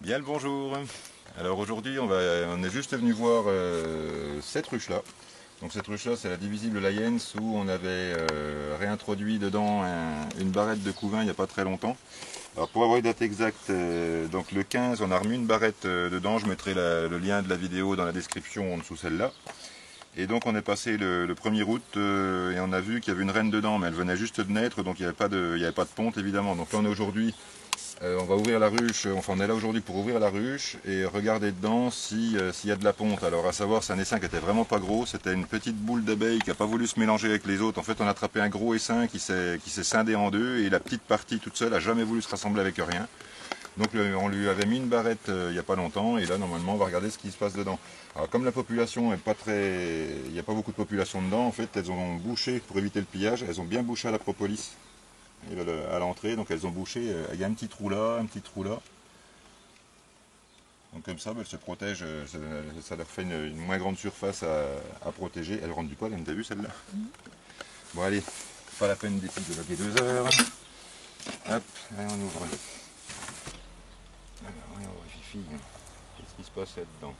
Bien le bonjour. Alors aujourd'hui on est juste venu voir cette ruche là. Donc cette ruche là c'est la divisible Lyens où on avait réintroduit dedans une barrette de couvain il n'y a pas très longtemps. Alors pour avoir une date exacte, donc le 15 on a remis une barrette dedans, je mettrai le lien de la vidéo dans la description en dessous celle-là. Et donc on est passé le 1er août et on a vu qu'il y avait une reine dedans mais elle venait juste de naître donc il n'y avait pas de ponte évidemment. Donc là on est aujourd'hui. On va ouvrir la ruche, enfin on est là aujourd'hui pour ouvrir la ruche et regarder dedans s'il y a de la ponte. Alors à savoir c'est un essaim qui était vraiment pas gros, c'était une petite boule d'abeille qui n'a pas voulu se mélanger avec les autres. En fait on a attrapé un gros essaim qui s'est scindé en deux et la petite partie toute seule a jamais voulu se rassembler avec rien. Donc on lui avait mis une barrette il n'y a pas longtemps et là normalement on va regarder ce qui se passe dedans. Alors comme la population est pas très... il n'y a pas beaucoup de population dedans, en fait elles ont bouché pour éviter le pillage, elles ont bien bouché à la propolis. À l'entrée, donc elles ont bouché, il y a un petit trou là, un petit trou là. Donc comme ça, elles se protègent, ça leur fait une moins grande surface à protéger. Elles rentrent du poil, t'as vu celle-là? Bon allez, pas la peine d'épiloguer 2 heures. Hop, allez on ouvre. Alors, on ouvre Fifi. Qu'est-ce qui se passe là-dedans?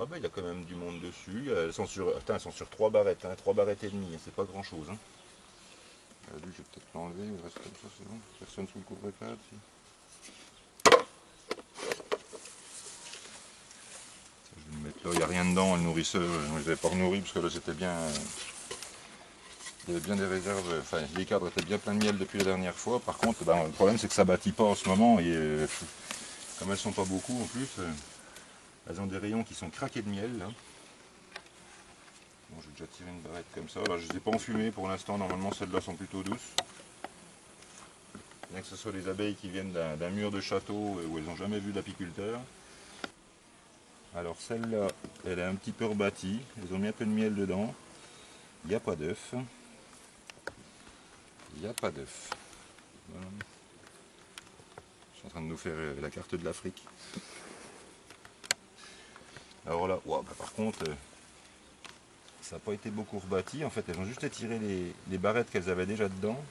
Ah ben, il y a quand même du monde dessus. Elles sont sur 3 barrettes, hein, 3 barrettes et demie, c'est pas grand-chose. Hein. Lui, je vais peut-être l'enlever, il reste comme ça, c'est bon. Personne sous le couvre-cadre. Si. Je vais le mettre là, il n'y a rien dedans, le nourrisseur, je ne les avais pas renourris parce que là c'était bien. Il y avait bien des réserves, enfin les cadres étaient bien pleins de miel depuis la dernière fois. Par contre, ben, le problème c'est que ça bâtit pas en ce moment et comme elles sont pas beaucoup en plus, elles ont des rayons qui sont craqués de miel là. Bon, j'ai déjà tiré une barrette comme ça. Alors, je ne les ai pas enfumées pour l'instant, normalement celles-là sont plutôt douces. Bien que ce soit les abeilles qui viennent d'un mur de château où elles n'ont jamais vu d'apiculteur. Alors celle-là, elle est un petit peu rebâtie, elles ont mis un peu de miel dedans. Il n'y a pas d'œuf. Il n'y a pas d'œuf. Voilà. Je suis en train de nous faire la carte de l'Afrique. Alors là, wow, bah par contre, ça n'a pas été beaucoup rebâti. En fait, elles ont juste étiré les barrettes qu'elles avaient déjà dedans.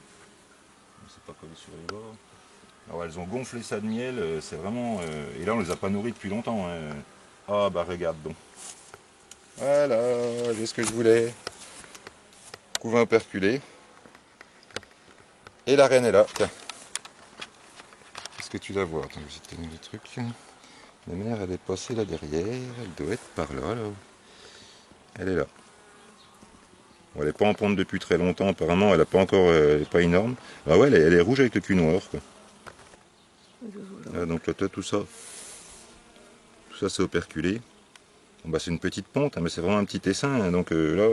C'est pas collé sur les bords. Alors elles ont gonflé ça de miel, c'est vraiment... et là on les a pas nourris depuis longtemps. Hein. Ah bah regarde donc. Voilà, j'ai ce que je voulais. Couvain operculé. Et la reine est là. Tiens. Est-ce que tu la vois? Attends, je vais te donner le truc. La mère elle est passée là derrière. Elle doit être par là. Elle est là. Bon, elle n'est pas en ponte depuis très longtemps apparemment. Elle n'est pas encore... elle n'est pas énorme. Ah ouais, elle est rouge avec le cul noir. Quoi. Ah, donc là, tout ça c'est operculé. Bon, bah, c'est une petite ponte, hein, mais c'est vraiment un petit essaim. Hein, donc là...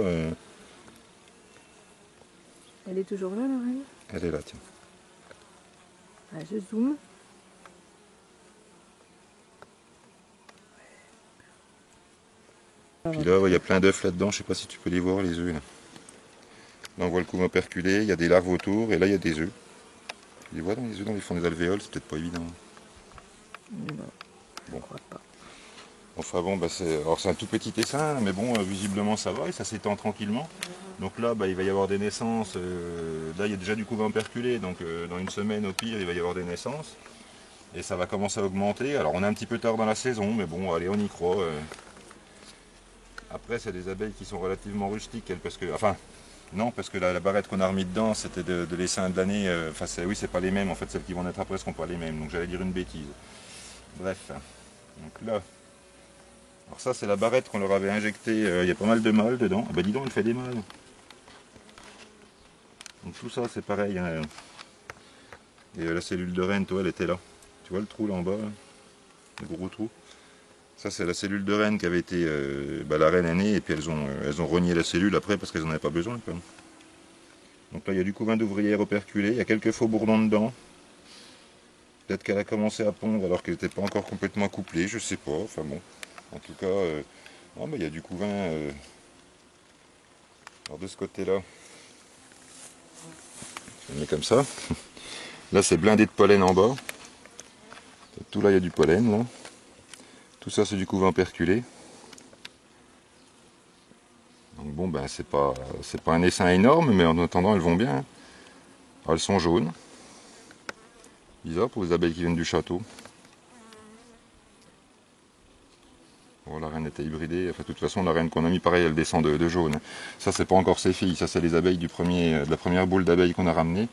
Elle est toujours là, la reine? Elle est là, tiens. Ah, je zoome. Puis là, il y a plein d'œufs là-dedans, je sais pas si tu peux les voir, les œufs. Là, on voit le couvain perculé, il y a des larves autour, et là, il y a des œufs. Tu les vois dans les œufs, dans les fonds des alvéoles, c'est peut-être pas évident. Non, bon. je crois pas. Enfin bon, bah c'est un tout petit essaim, mais bon, visiblement ça va, et ça s'étend tranquillement. Donc là, bah, il va y avoir des naissances. Là, il y a déjà du couvain perculé, donc dans une semaine, au pire, il va y avoir des naissances. Et ça va commencer à augmenter. Alors, on est un petit peu tard dans la saison, mais bon, allez, on y croit. Après, c'est des abeilles qui sont relativement rustiques, parce que, enfin, non, parce que la barrette qu'on a remis dedans, c'était de l'essaim de l'année. Enfin, oui, c'est pas les mêmes, en fait, celles qui vont naître après seront pas les mêmes, donc j'allais dire une bêtise. Bref, donc là, alors ça, c'est la barrette qu'on leur avait injectée. Il y a pas mal de mâles dedans. Ah bah dis donc, elle fait des mâles. Donc tout ça, c'est pareil. Hein. Et la cellule de reine, toi, elle était là. Tu vois le trou là en bas, là, le gros trou. Ça, c'est la cellule de reine qui avait été... la reine est née et puis elles ont renié la cellule après parce qu'elles n'en avaient pas besoin. Quoi. Donc là, il y a du couvain d'ouvrière operculé. Il y a quelques faux bourdons dedans. Peut-être qu'elle a commencé à pondre alors qu'elle n'était pas encore complètement couplée, je sais pas. Enfin bon, en tout cas, il y a du couvain. Alors de ce côté-là, je le mets comme ça. Là, c'est blindé de pollen en bas. Tout là, il y a du pollen, là. Tout ça, c'est du couvain perculé. Donc bon, ben, c'est pas un essaim énorme, mais en attendant, elles vont bien. Alors, elles sont jaunes. Bizarre pour les abeilles qui viennent du château. Bon, la reine était hybridée. Enfin, de toute façon, la reine qu'on a mis, pareil, elle descend de jaune. Ça, c'est pas encore ses filles. Ça, c'est les abeilles de la première boule d'abeilles qu'on a ramenée.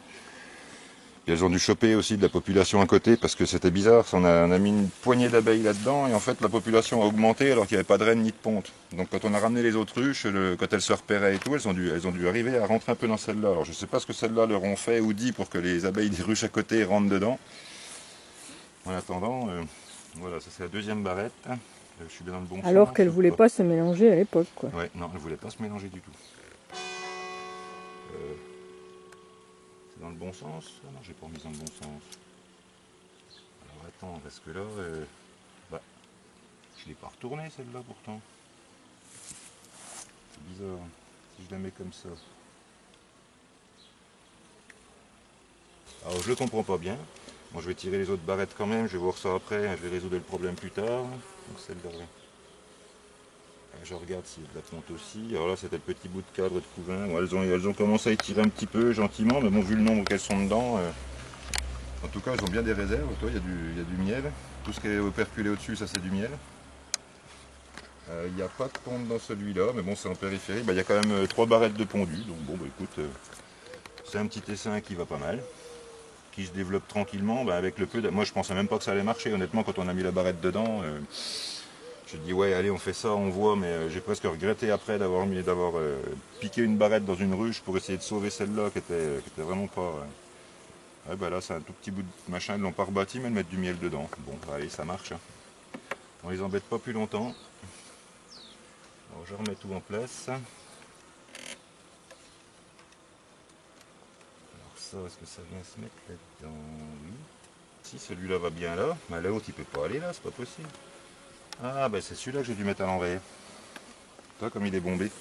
Et elles ont dû choper aussi de la population à côté parce que c'était bizarre. On a mis une poignée d'abeilles là-dedans et en fait, la population a augmenté alors qu'il n'y avait pas de reine ni de ponte. Donc, quand on a ramené les autres ruches, quand elles se repéraient et tout, elles ont dû arriver à rentrer un peu dans celle-là. Alors, je ne sais pas ce que celles-là leur ont fait ou dit pour que les abeilles des ruches à côté rentrent dedans. En attendant, voilà, ça c'est la deuxième barrette. Je suis bien dans le bon sens. Alors qu'elle voulait pas se mélanger à l'époque, quoi. Ouais, non, elle ne voulait pas se mélanger du tout. C'est dans le bon sens? Ah non, j'ai pas remis dans le bon sens. Alors attends, parce que là, bah, je l'ai pas retournée celle-là pourtant. C'est bizarre. Si je la mets comme ça. Alors je le comprends pas bien. Bon, je vais tirer les autres barrettes quand même, je vais voir ça après, je vais résoudre le problème plus tard. Donc celle-là. Je regarde s'il y a de la ponte aussi. Alors là, c'était le petit bout de cadre de couvain. Bon, elles ont commencé à étirer un petit peu gentiment, mais bon, vu le nombre qu'elles sont dedans, en tout cas, elles ont bien des réserves. Toi, il y a du miel. Tout ce qui est operculé au-dessus, ça c'est du miel. Il n'y a pas de ponte dans celui-là, mais bon, c'est en périphérie. Bah, il y a quand même 3 barrettes de pondu. Donc bon, bah, écoute, c'est un petit essaim qui va pas mal, qui se développe tranquillement. Bah, avec le peu moi, je pensais même pas que ça allait marcher. Honnêtement, quand on a mis la barrette dedans, je dis ouais, allez, on fait ça, on voit, mais j'ai presque regretté après d'avoir piqué une barrette dans une ruche pour essayer de sauver celle-là qui était vraiment pas. Ouais, bah là, c'est un tout petit bout de machin, ils l'ont pas rebâti, mais ils mettent du miel dedans. Bon, bah, allez, ça marche. On les embête pas plus longtemps. Alors, je remets tout en place. Alors ça, est-ce que ça vient se mettre là-dedans? Oui. Si celui-là va bien là, mais l'autre il peut pas aller là, c'est pas possible. Ah bah c'est celui-là que j'ai dû mettre à l'envers. Toi, comme il est bombé,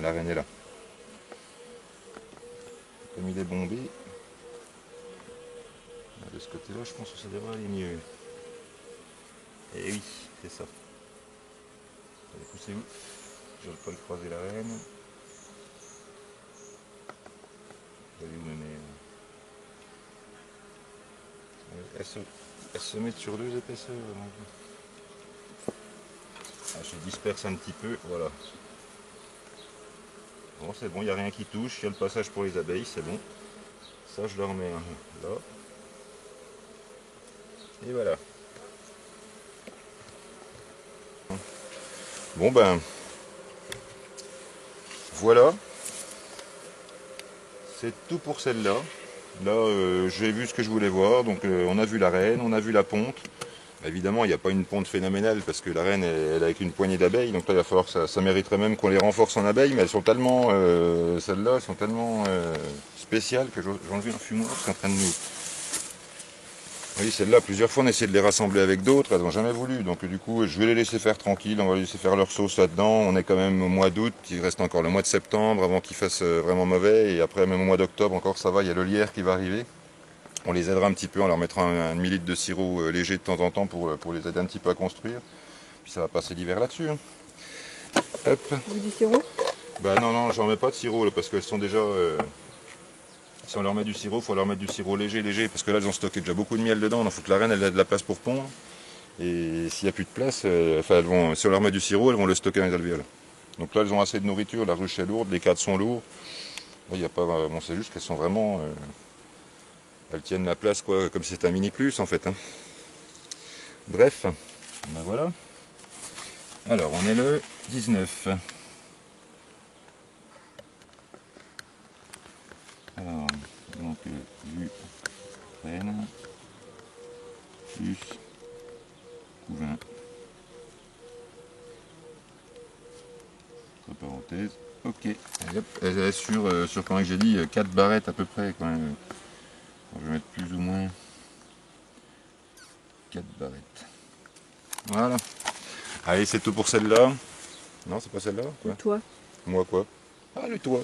la reine est là. Comme il est bombé, de ce côté-là, je pense que ça devrait aller mieux. Et oui, c'est ça. Allez, poussez où? Je vais pas le croiser la reine. Vous allez où mener? Elle se met sur 2 épaisseurs. Ah, je disperse un petit peu, voilà. Bon, c'est bon, il n'y a rien qui touche, il y a le passage pour les abeilles, c'est bon. Ça, je le remets là. Et voilà. Bon ben, voilà. C'est tout pour celle-là. Là, j'ai vu ce que je voulais voir. Donc, on a vu la reine, on a vu la ponte. Évidemment, il n'y a pas une ponte phénoménale parce que la reine, elle est avec une poignée d'abeilles. Donc là, il va falloir ça mériterait même qu'on les renforce en abeilles. Mais elles sont tellement, celles-là, elles sont tellement spéciales que j'ai enlevé un fumoir qui est en train de nous. Oui, celles-là, plusieurs fois, on a essayé de les rassembler avec d'autres. Elles n'ont jamais voulu. Donc, du coup, je vais les laisser faire tranquilles. On va les laisser faire leur sauce là-dedans. On est quand même au mois d'août. Il reste encore le mois de septembre avant qu'il fasse vraiment mauvais. Et après, même au mois d'octobre, encore ça va. Il y a le lierre qui va arriver. On les aidera un petit peu en leur mettra un demi-litre de sirop léger de temps en temps pour les aider un petit peu à construire. Puis ça va passer l'hiver là-dessus. Hein. Hop. Vous du sirop? Bah non, j'en mets pas de sirop là, parce qu'elles sont déjà... si on leur met du sirop, il faut leur mettre du sirop léger, parce que là, elles ont stocké déjà beaucoup de miel dedans. Il faut que la reine, elle ait de la place pour pondre. Et s'il n'y a plus de place, si on leur met du sirop, elles vont le stocker dans les alvéoles. Donc là, elles ont assez de nourriture, la ruche est lourde, les cadres sont lourds. Il y a pas, bon, c'est juste qu'elles sont vraiment... elles tiennent la place quoi, comme si c'était un mini plus en fait. Hein. Bref, ben voilà. Alors, on est le 19. Alors, donc, vue, reine, plus, couvain, entre parenthèses, ok. Et hop, elle est sur comment j'ai dit, 4 barrettes à peu près. Quoi. Je vais mettre plus ou moins 4 barrettes. Voilà. Allez, c'est tout pour celle-là. Non, c'est pas celle-là. Le toit. Moi quoi? Ah, le toit.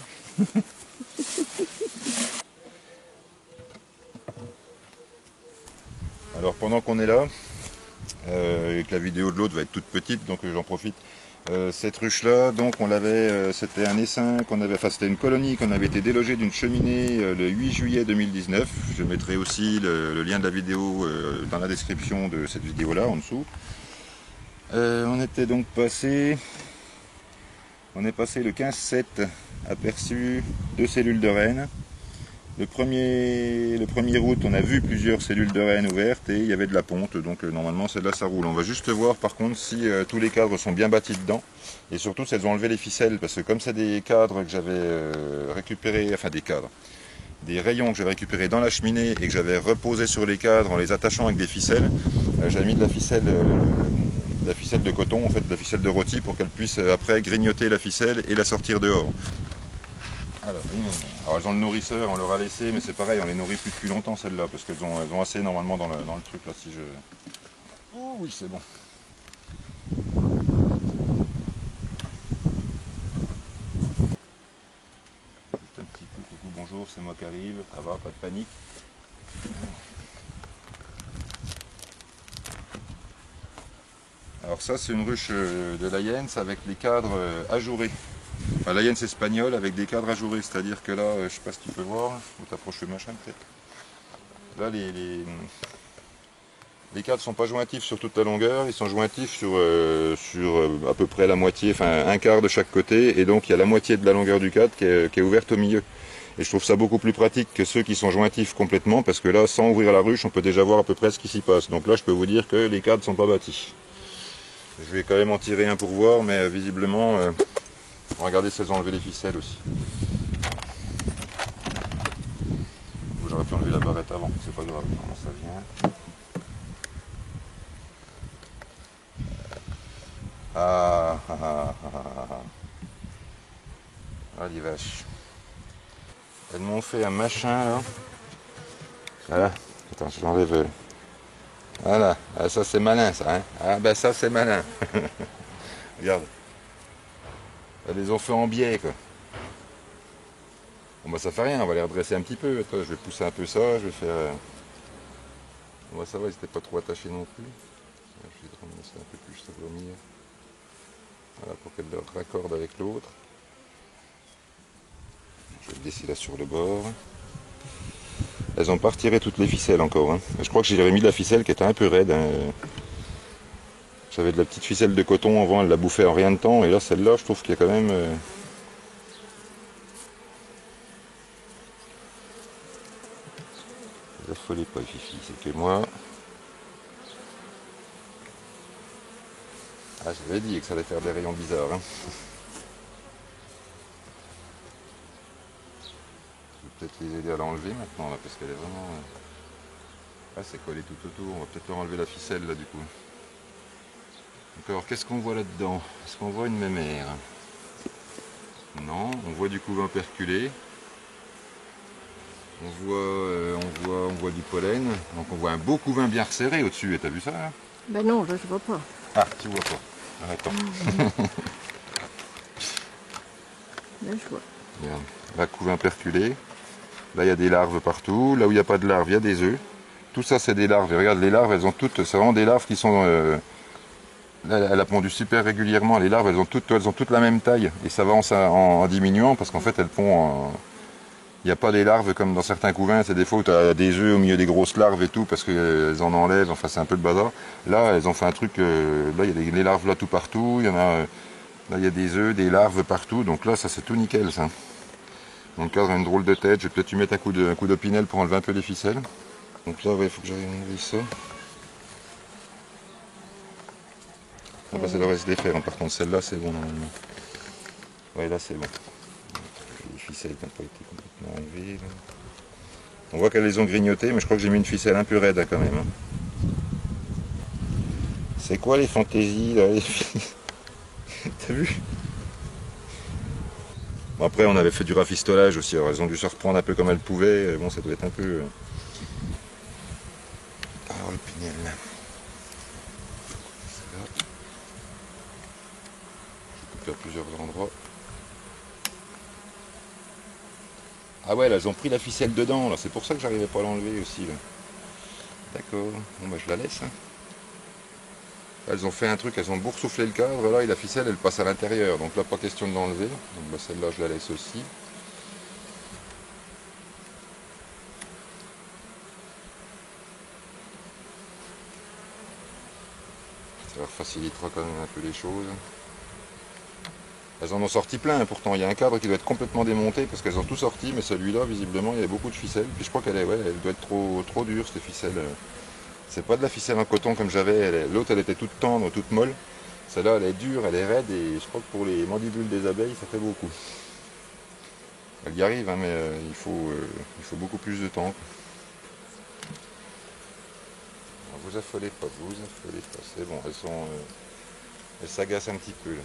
Alors pendant qu'on est là, Et que la vidéo de l'autre va être toute petite, donc j'en profite. Cette ruche là, donc on l'avait, c'était un essaim qu'on avait, enfin c'était une colonie qu'on avait été délogée d'une cheminée le 8 juillet 2019. Je mettrai aussi le lien de la vidéo dans la description de cette vidéo là en dessous. On était donc passé, on est passé le 15-7, aperçu 2 cellules de rennes. Le 1er août, on a vu plusieurs cellules de rennes ouvertes et il y avait de la ponte, donc normalement celle-là ça roule. On va juste voir par contre si tous les cadres sont bien bâtis dedans et surtout si elles ont enlevé les ficelles, parce que comme c'est des cadres que j'avais récupérés, enfin des cadres, des rayons que j'avais récupérés dans la cheminée et que j'avais reposés sur les cadres en les attachant avec des ficelles, j'avais mis de la ficelle de coton, en fait de la ficelle de rôti pour qu'elle puisse après grignoter la ficelle et la sortir dehors. Alors elles ont le nourrisseur, on leur a laissé, mais c'est pareil, on les nourrit plus depuis longtemps celles-là, parce qu'elles ont assez normalement dans le truc là si je. Oh oui c'est bon. Juste un petit peu, coucou, bonjour, c'est moi qui arrive, ça va, pas de panique. Alors ça c'est une ruche de Layens avec les cadres ajourés. Enfin, Layens espagnole avec des cadres ajourés, c'est-à-dire que là, je sais pas si tu peux voir, ou t'approches le machin peut-être. Là les cadres sont pas jointifs sur toute la longueur, ils sont jointifs sur à peu près la moitié, enfin un quart de chaque côté, et donc il y a la moitié de la longueur du cadre qui est ouverte au milieu. Et je trouve ça beaucoup plus pratique que ceux qui sont jointifs complètement, parce que là, sans ouvrir la ruche, on peut déjà voir à peu près ce qui s'y passe. Donc là, je peux vous dire que les cadres sont pas bâtis. Je vais quand même en tirer un pour voir, mais visiblement, regardez si elles ont enlevé les ficelles aussi. J'aurais pu enlever la barrette avant, c'est pas grave, comment ça vient. Ah les vaches. Elles m'ont fait un machin là. Voilà. Attends, je l'enlève. Voilà. Ah, ça c'est malin ça. Hein. Ah ben ça c'est malin. Regarde. Elles les ont fait en biais quoi. Bon bah ça fait rien, on va les redresser un petit peu. Attends, je vais pousser un peu ça, je vais faire. Bon bah ça va, ils n'étaient pas trop attachés non plus. Je vais ramasser un peu plus, ça va mieux. Voilà, pour qu'elles leur raccordent avec l'autre. Je vais le laisser là sur le bord. Elles ont pas retiré toutes les ficelles encore. Hein. Je crois que j'avais mis de la ficelle qui était un peu raide. Hein. J'avais de la petite ficelle de coton avant, elle l'a bouffée en rien de temps. Et là, celle-là, je trouve qu'il y a quand même... Vous affolez pas, Fifi, c'est que moi... Ah, j'avais dit que ça allait faire des rayons bizarres. Hein. Je vais peut-être les aider à l'enlever maintenant, là, parce qu'elle est vraiment... Ah, c'est collé tout autour. On va peut-être leur enlever la ficelle, là, du coup. Donc, alors, qu'est-ce qu'on voit là-dedans? Est-ce qu'on voit une mémère? Non, on voit du couvain perculé. On voit du pollen. Donc, on voit un beau couvain bien resserré au-dessus. Et t'as vu ça, là? Ben non, là je vois pas. Ah, tu vois pas. Attends. Là je vois. Regarde. Là, couvain perculé. Là, il y a des larves partout. Là où il n'y a pas de larves, il y a des œufs. Tout ça, c'est des larves. Et regarde, les larves, elles ont toutes... C'est vraiment des larves qui sont... Là, elle a pondu super régulièrement. Les larves, elles ont toutes la même taille. Et ça va en diminuant parce qu'en fait, elles pondent... Il n'y a pas des larves comme dans certains couvains, c'est des fois où tu as des œufs au milieu des grosses larves et tout, parce qu'elles en enlèvent, enfin c'est un peu le bazar. Là, elles ont fait un truc, là il y a des larves là tout partout, il y en a, là il y a des œufs, des larves partout, donc là ça c'est tout nickel ça. Donc le cadre a une drôle de tête, je vais peut-être lui mettre un coup d'opinel pour enlever un peu les ficelles. Donc là, il faut que j'aille enlever ça. Ah bah ça devrait se défaire, par contre celle-là c'est bon normalement. Ouais là c'est bon. Les ficelles n'ont pas été complètement enlevées. Là. On voit qu'elles les ont grignotées, mais je crois que j'ai mis une ficelle un peu raide hein, quand même. Hein. C'est quoi les fantaisies là les filles? T'as vu? Bon après on avait fait du rafistolage aussi, alors elles ont dû se reprendre un peu comme elles pouvaient. Bon ça doit être un peu... Alors le pinel là. Je coupe à plusieurs endroits. Ah ouais, là, elles ont pris la ficelle dedans, là. C'est pour ça que j'arrivais pas à l'enlever aussi, là. D'accord. Bon, bah, je la laisse. Hein. Elles ont fait un truc, elles ont boursouflé le cadre, là, et la ficelle, elle passe à l'intérieur. Donc là, pas question de l'enlever. Donc bah, celle-là, je la laisse aussi. Ça leur facilitera quand même un peu les choses. Elles en ont sorti plein, hein, pourtant. Il y a un cadre qui doit être complètement démonté parce qu'elles ont tout sorti, mais celui-là, visiblement, il y a beaucoup de ficelles. Puis je crois qu'elle ouais, elle doit être trop dure, cette ficelle. C'est pas de la ficelle en coton comme j'avais. L'autre, elle était toute tendre, toute molle. Celle-là, elle est dure, elle est raide, et je crois que pour les mandibules des abeilles, ça fait beaucoup. Elle y arrive, hein, mais il faut beaucoup plus de temps. Alors, vous affolez pas, c'est bon, elles s'agacent un petit peu. Là.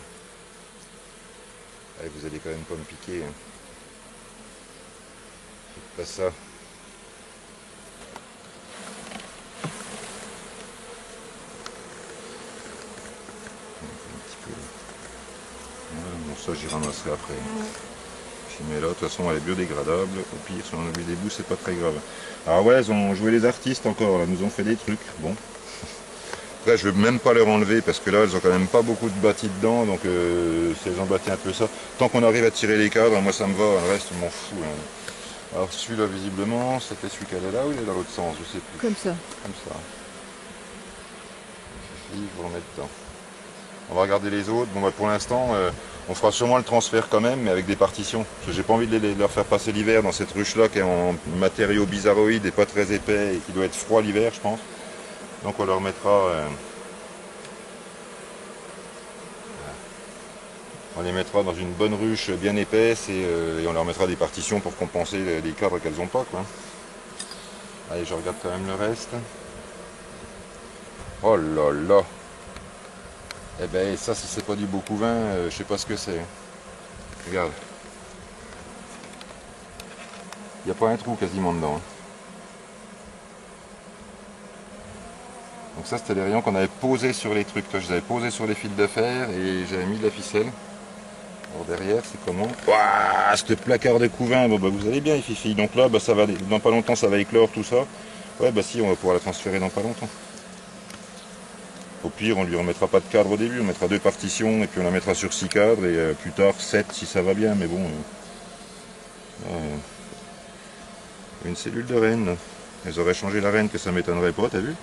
Allez, vous allez quand même pas me piquer. Hein. Faites pas ça. Un petit peu. Voilà, bon, ça j'y ramasserai après. J'y mets là, de toute façon elle est biodégradable. Au pire, si on oublie des bouts, c'est pas très grave. Alors ouais, elles ont joué les artistes encore, là, nous ont fait des trucs. Bon. Après, je ne veux même pas leur enlever parce que là, elles ont quand même pas beaucoup de bâtis dedans, donc si elles ont bâti un peu ça, tant qu'on arrive à tirer les cadres, moi ça me va, le reste, je m'en fous. Hein. Alors celui-là, visiblement, c'était celui qu'elle est là ou il est dans l'autre sens, je sais plus. Comme ça. Comme ça. Il faut le mettre dedans. On va regarder les autres. Bon, bah, pour l'instant, on fera sûrement le transfert quand même, mais avec des partitions. Parce que j'ai pas envie de leur faire passer l'hiver dans cette ruche-là qui est en matériaux bizarroïdes et pas très épais et qui doit être froid l'hiver, je pense. Donc on leur mettra... on les mettra dans une bonne ruche bien épaisse et on leur mettra des partitions pour compenser les cadres qu'elles n'ont pas, quoi. Allez, je regarde quand même le reste. Oh là là! Eh ben ça, si c'est pas du beau couvain, je sais pas ce que c'est. Regarde. Il n'y a pas un trou quasiment dedans. Hein. Donc ça, c'était les rayons qu'on avait posés sur les trucs. Je les avais posés sur les fils de fer et j'avais mis de la ficelle. Alors derrière, c'est comment? Waouh, ce placard de couvain, bon, bah, vous allez bien les filles. Donc là, bah, ça va, dans pas longtemps, ça va éclore tout ça. Ouais, bah si, on va pouvoir la transférer dans pas longtemps. Au pire, on lui remettra pas de cadre au début, on mettra 2 partitions et puis on la mettra sur 6 cadres et plus tard 7 si ça va bien, mais bon. Une cellule de reine. Elles auraient changé la reine que ça m'étonnerait pas, t'as vu?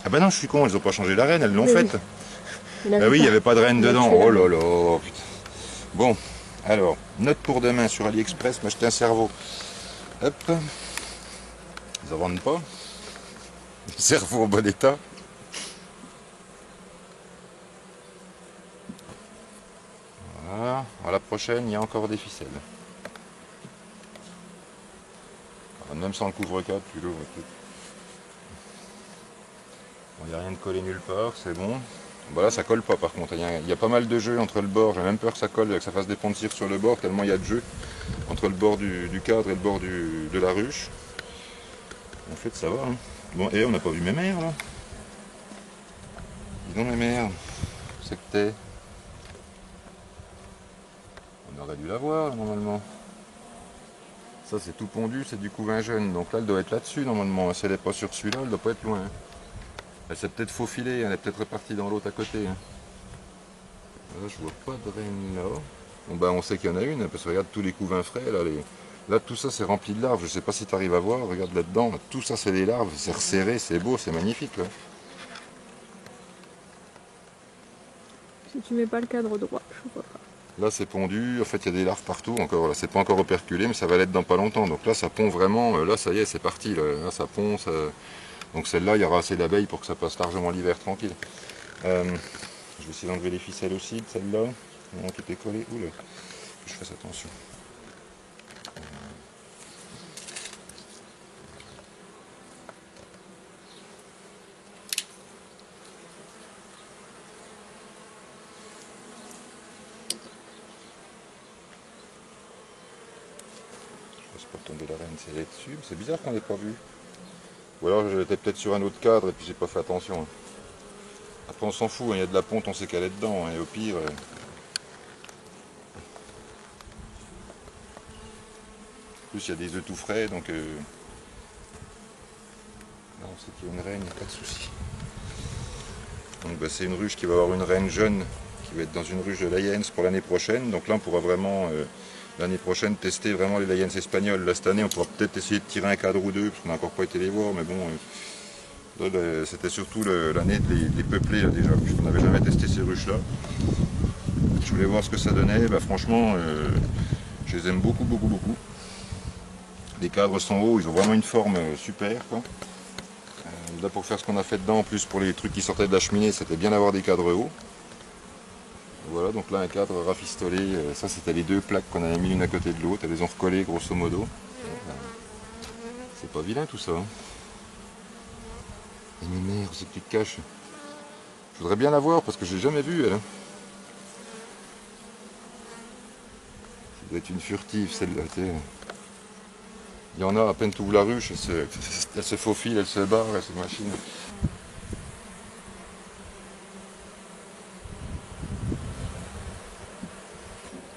Ah bah non, je suis con, elles ont pas changé la reine, elles l'ont faite. Oui. Ah oui, il n'y avait pas de reine dedans. Oh là là, putain. Bon, alors, note pour demain sur AliExpress, m'acheter un cerveau. Hop. Ils en vendent pas. Cerveau en bon état. Voilà. À la prochaine, il y a encore des ficelles. Alors, même sans le couvre-cadre, tu l'ouvres. Il n'y a rien de collé nulle part, c'est bon. Bon là, ça colle pas par contre. Il y a pas mal de jeu entre le bord. J'ai même peur que ça colle, que ça fasse des ponts de cire sur le bord, tellement il y a de jeu entre le bord du cadre et le bord de la ruche. En fait, ça va. Hein. Bon, et on n'a pas vu mes mères là. Dis donc, mes mères, c'est que t'es. On aurait dû la voir normalement. Ça, c'est tout pondu, c'est du couvain jeune. Donc là, elle doit être là-dessus normalement. Si elle n'est pas sur celui-là, elle doit pas être loin. Hein. Elle s'est peut-être faufilée, elle est peut-être repartie dans l'autre à côté. Hein. Là, je vois pas de reine là. Bon, ben, on sait qu'il y en a une, parce que regarde tous les couvains frais. Là tout ça, c'est rempli de larves. Je sais pas si tu arrives à voir. Regarde là-dedans. Tout ça, c'est des larves. C'est resserré, c'est beau, c'est magnifique. Là. Si tu mets pas le cadre droit, je vois pas. Là, c'est pondu. En fait, il y a des larves partout. Encore, là, c'est pas encore operculé, mais ça va l'être dans pas longtemps. Donc là, ça pond vraiment. Là, ça y est, c'est parti. Là, ça pond. Ça... Donc celle-là, il y aura assez d'abeilles pour que ça passe largement l'hiver tranquille. Je vais essayer d'enlever les ficelles aussi de celle-là. Tout est collé. Oula, que je fasse attention. Je laisse pas tomber la reine, c'est là-dessus. C'est bizarre qu'on n'ait pas vu. Ou alors j'étais peut-être sur un autre cadre et puis j'ai pas fait attention. Après on s'en fout, il y a de la ponte, on sait qu'elle est dedans. Et au pire... En plus il y a des œufs tout frais, donc... Là on sait qu'il y a une reine, il n'y a pas de souci. Donc c'est une ruche qui va avoir une reine jeune, qui va être dans une ruche de Layens pour l'année prochaine. Donc là on pourra vraiment l'année prochaine tester vraiment les Layens espagnols. Là cette année on pourra peut-être essayer de tirer un cadre ou deux, parce qu'on n'a encore pas été les voir, mais bon, c'était surtout l'année de les peupler là, déjà, puisqu'on n'avait jamais testé ces ruches là. Je voulais voir ce que ça donnait. Bah, franchement, je les aime beaucoup. Les cadres sont hauts, ils ont vraiment une forme super, quoi. Là pour faire ce qu'on a fait dedans, en plus pour les trucs qui sortaient de la cheminée, c'était bien d'avoir des cadres hauts. Voilà, donc là un cadre rafistolé, ça c'était les deux plaques qu'on avait mis l'une à côté de l'autre, elles les ont recollées grosso modo. C'est pas vilain tout ça. Hein. Et mais merde, c'est que tu te caches. Je voudrais bien la voir parce que je l'ai jamais vue elle. Hein. Ça doit être une furtive celle-là. Il y en a à peine tu ouvres la ruche, elle se faufile, elle se barre, elle se machine.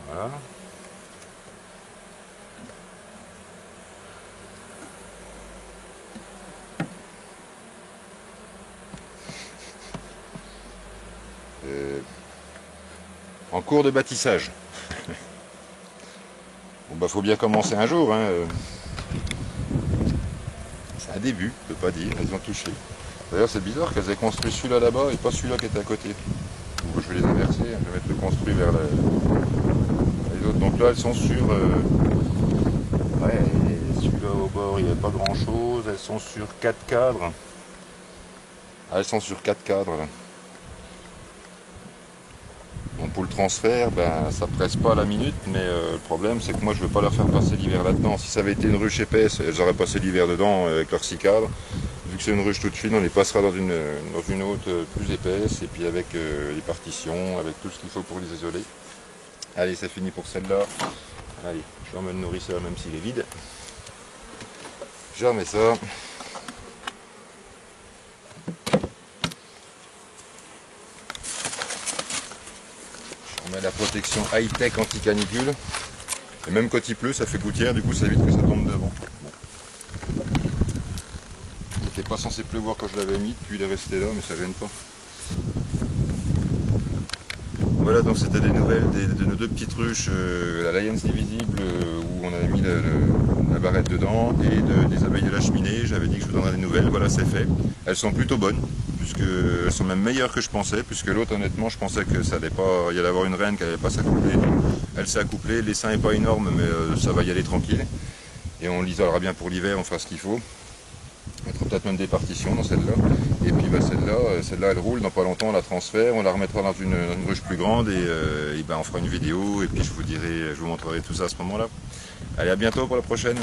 Voilà. En cours de bâtissage. Bon bah faut bien commencer un jour. Hein. C'est un début, je peux pas dire, elles ont touché. D'ailleurs c'est bizarre qu'elles aient construit celui-là là-bas et pas celui-là qui était à côté. Donc, je vais les inverser, je vais mettre le construit vers les autres. Donc là elles sont sur... Ouais, celui-là au bord il n'y avait pas grand chose, elles sont sur 4 cadres. Ah, elles sont sur 4 cadres là. Donc pour le transfert, ben, ça presse pas à la minute, mais le problème c'est que moi je veux pas leur faire passer l'hiver là-dedans. Si ça avait été une ruche épaisse, elles auraient passé l'hiver dedans avec leurs 6 cadres. Vu que c'est une ruche toute fine, on les passera dans une autre plus épaisse, et puis avec les partitions, avec tout ce qu'il faut pour les isoler. Allez, c'est fini pour celle-là. Allez, je remets le nourrisseur même s'il est vide. Je remets ça. On met la protection high-tech anti-canicule. Et même quand il pleut, ça fait gouttière, du coup ça évite que ça tombe devant. Bon. Il n'était pas censé pleuvoir quand je l'avais mis, puis il est resté là, mais ça gêne pas. Voilà, donc c'était des nouvelles de nos deux petites ruches, la Layens Divisible où on avait mis la barrette dedans, et des abeilles de la cheminée. J'avais dit que je vous donnerais des nouvelles, voilà c'est fait. Elles sont plutôt bonnes, puisqu'elles sont même meilleures que je pensais, puisque l'autre honnêtement je pensais que ça allait pas, il y allait avoir une reine qui n'allait pas s'accoupler. Elle s'est accouplée, l'essaim n'est pas énorme mais ça va y aller tranquille. Et on l'isolera bien pour l'hiver, on fera ce qu'il faut. On mettra peut-être même des partitions dans celle-là. Et puis bah, celle-là elle roule, dans pas longtemps on la transfère, on la remettra dans une ruche plus grande et ben, on fera une vidéo et puis je vous montrerai tout ça à ce moment-là. Allez, à bientôt pour la prochaine.